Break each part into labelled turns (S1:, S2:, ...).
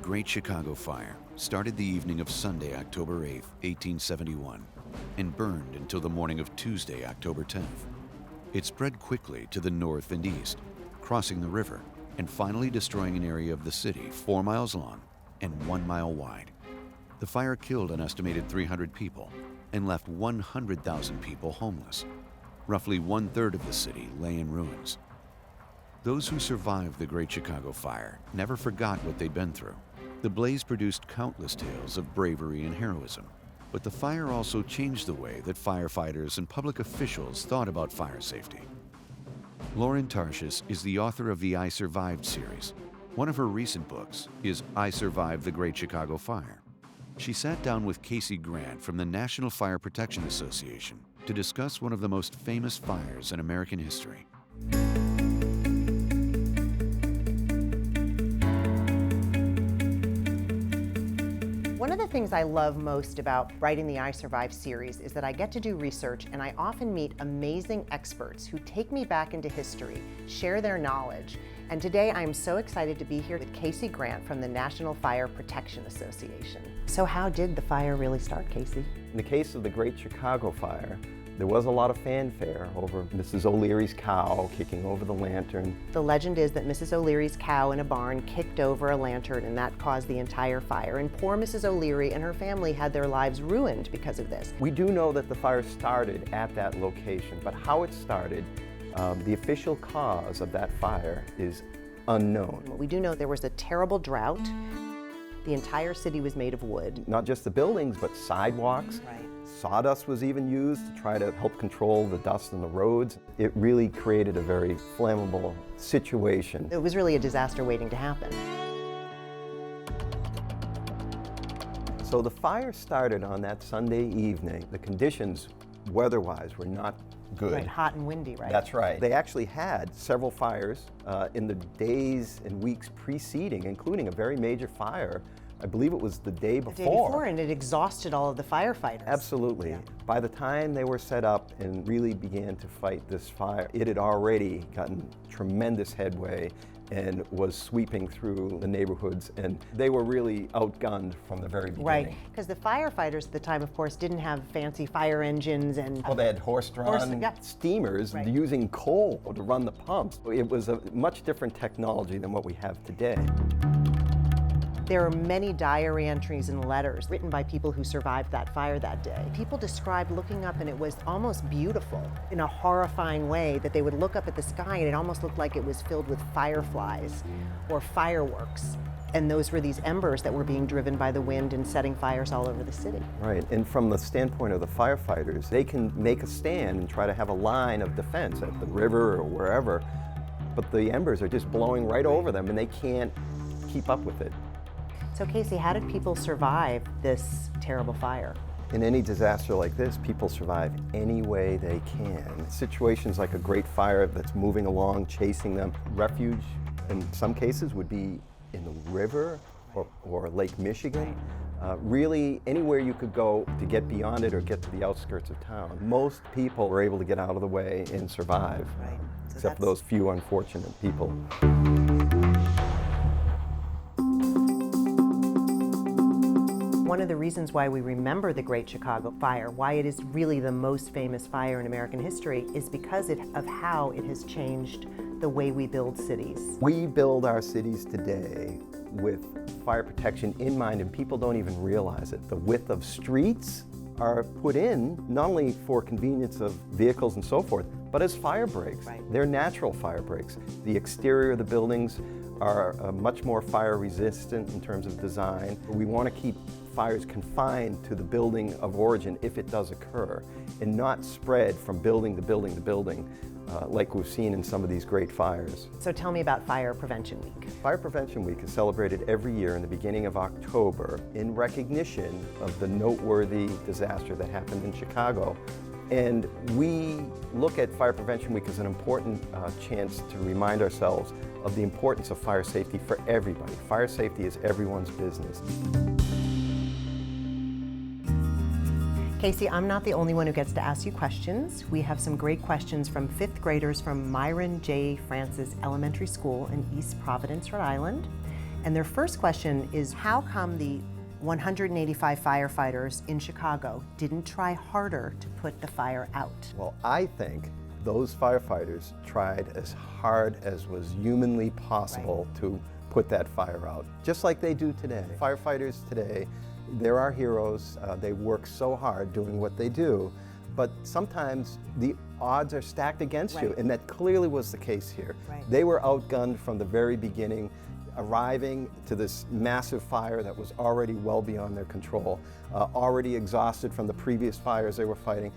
S1: Great Chicago Fire started the evening of Sunday, October 8, 1871, and burned until the morning of Tuesday, October 10th. It spread quickly to the north and east, crossing the river, and finally destroying an area of the city 4 miles long and 1 mile wide. The fire killed an estimated 300 people and left 100,000 people homeless. Roughly 1/3 of the city lay in ruins. Those who survived the Great Chicago Fire never forgot what they'd been through. The blaze produced countless tales of bravery and heroism, but the fire also changed the way that firefighters and public officials thought about fire safety. Lauren Tarshsis is the author of the I Survived series. One of her recent books is I Survived the Great Chicago Fire. She sat down with Casey Grant from the National Fire Protection Association to discuss one of the most famous fires in American history.
S2: One of the things I love most about writing the I Survived series is that I get to do research and I often meet amazing experts who take me back into history, share their knowledge. And today I am so excited to be here with Casey Grant from the National Fire Protection Association. So how did the fire really start, Casey?
S3: In the case of the Great Chicago Fire, there was a lot of fanfare over Mrs. O'Leary's cow kicking over the lantern.
S2: The legend is that Mrs. O'Leary's cow in a barn kicked over a lantern and that caused the entire fire. And poor Mrs. O'Leary and her family had their lives ruined because of this.
S3: We do know that the fire started at that location, but how it started, the official cause of that fire is unknown.
S2: We do know there was a terrible drought. The entire city was made of wood.
S3: Not just the buildings, but sidewalks.
S2: Right.
S3: Sawdust was even used to try to help control the dust on the roads. It really created a very flammable situation.
S2: It was really a disaster waiting to happen.
S3: So the fire started on that Sunday evening. The conditions, weather-wise, were not good.
S2: Right, hot and windy, right?
S3: That's right. They actually had several fires in the days and weeks preceding, including a very major fire. I believe it was the day before.
S2: The day before, and it exhausted all of the firefighters.
S3: Absolutely. Yeah. By the time they were set up and really began to fight this fire, it had already gotten tremendous headway and was sweeping through the neighborhoods, and they were really outgunned from the very beginning.
S2: Right, because the firefighters at the time, of course, didn't have fancy fire engines and...
S3: Well, they had horse-drawn steamers using coal to run the pumps. It was a much different technology than what we have today.
S2: There are many diary entries and letters written by people who survived that fire that day. People described looking up and it was almost beautiful in a horrifying way, that they would look up at the sky and it almost looked like it was filled with fireflies or fireworks. And those were these embers that were being driven by the wind and setting fires all over the city.
S3: Right, and from the standpoint of the firefighters, they can make a stand and try to have a line of defense at the river or wherever, but the embers are just blowing right over them and they can't keep up with it.
S2: So Casey, how did people survive this terrible fire?
S3: In any disaster like this, people survive any way they can. Situations like a great fire that's moving along, chasing them. Refuge, in some cases, would be in the river or Lake Michigan. Really, anywhere you could go to get beyond it or get to the outskirts of town. Most people were able to get out of the way and survive,
S2: right. So
S3: except for those few unfortunate people.
S2: One of the reasons why we remember the Great Chicago Fire, why it is really the most famous fire in American history, is because of how it has changed the way we build cities.
S3: We build our cities today with fire protection in mind, and people don't even realize it. The width of streets are put in not only for convenience of vehicles and so forth, but as fire breaks.
S2: Right.
S3: They're natural fire breaks. The exterior of the buildings are much more fire resistant in terms of design. We want to keep fires confined to the building of origin if it does occur, and not spread from building to building to building like we've seen in some of these great fires.
S2: So tell me about Fire Prevention Week.
S3: Fire Prevention Week is celebrated every year in the beginning of October in recognition of the noteworthy disaster that happened in Chicago. And we look at Fire Prevention Week as an important chance to remind ourselves of the importance of fire safety for everybody. Fire safety is everyone's business.
S2: Casey, I'm not the only one who gets to ask you questions. We have some great questions from 5th graders from Myron J. Francis Elementary School in East Providence, Rhode Island. And their first question is, how come the 185 firefighters in Chicago didn't try harder to put the fire out?
S3: Well, I think those firefighters tried as hard as was humanly possible to put that fire out, just like they do today. Firefighters today, they're our heroes. They work so hard doing what they do, but sometimes the odds are stacked against you, and that clearly was the case here. They were outgunned from the very beginning, arriving to this massive fire that was already well beyond their control, already exhausted from the previous fires they were fighting.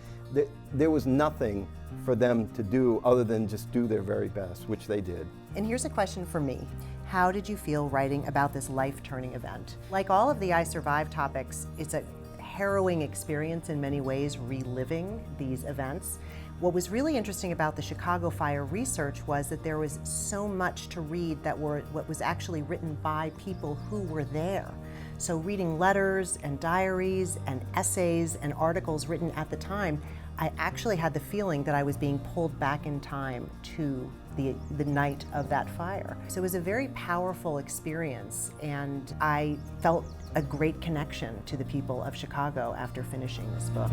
S3: There was nothing for them to do other than just do their very best, which they did.
S2: And here's a question for me. How did you feel writing about this life-turning event? Like all of the I Survived topics, it's a harrowing experience in many ways, reliving these events. What was really interesting about the Chicago fire research was that there was so much to read that what was actually written by people who were there. So reading letters and diaries and essays and articles written at the time, I actually had the feeling that I was being pulled back in time to the night of that fire. So it was a very powerful experience, and I felt a great connection to the people of Chicago after finishing this book.